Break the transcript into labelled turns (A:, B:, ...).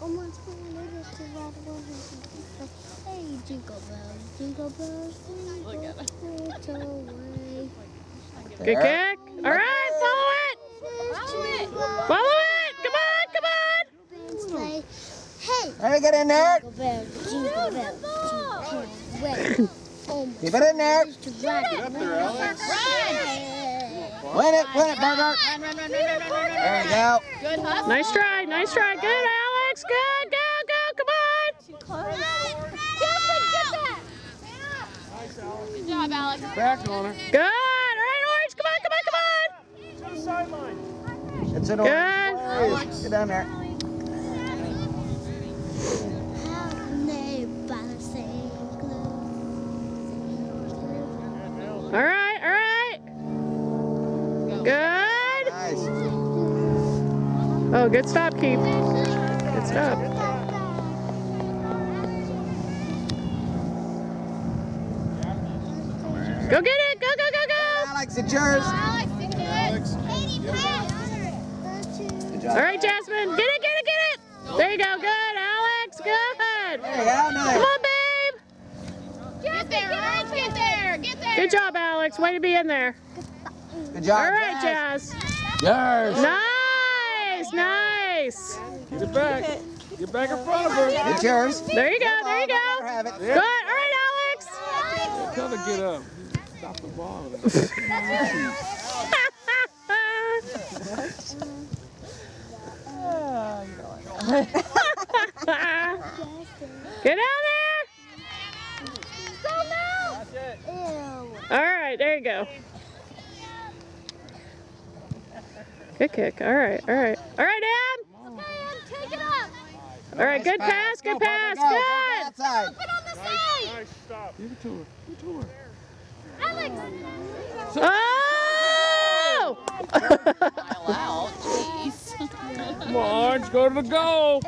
A: almost related to that one. Hey, jingle bells,
B: Look at it.
A: which away.
C: Good kick. All right, follow it. Follow it. Come on, come on.
A: Sleigh. Hey,
D: Ready, get in there.
A: jingle bells, jingle bells, jingle way.
D: Keep it in there.
A: To ride it.
D: Win it, Burger. There you go.
B: Good hustle.
C: Nice try, nice try. Good, Alex. Good, go, go. Come on.
B: Good job, Alex.
E: Back on her.
C: Good. All right, Orange. Come on, come on, come on.
E: To the sideline.
D: It's an
C: Good.
D: orange. Get down there.
C: All right, all right. Good.
D: Nice.
C: Oh, good stop, Keith. Good stop. Go get it. Go, go, go, go.
D: Alex, it's yours.
B: Alex, you good.
D: Good job.
C: All right, Jasmine. Get it, get it, get it. There you go. Good, Alex. Good.
D: There you go. Nice.
C: Come on, babe.
B: Get there, Orange. Get there. Get there.
C: Good job, Alex. Way to be in there.
D: Good job.
C: All right, Jazz.
E: Yes.
C: Nice, nice.
E: Get back. Get back in front of her.
D: It's yours.
C: There you go, there you go.
D: Have it.
C: Good. All right, Alex.
E: Tell her to get up. Stop the ball.
C: Get out there. All right, there you go. Good kick. All right, all right. All right, Em.
B: Take it up.
C: All right, good pass, good pass,
D: Go,
C: good.
D: outside.
B: Put on the side.
E: Nice stop. Give it to her. Give it to her.
B: Alex.
C: Oh!
B: Wow, jeez.
E: Come on, Orange. Go to the goal.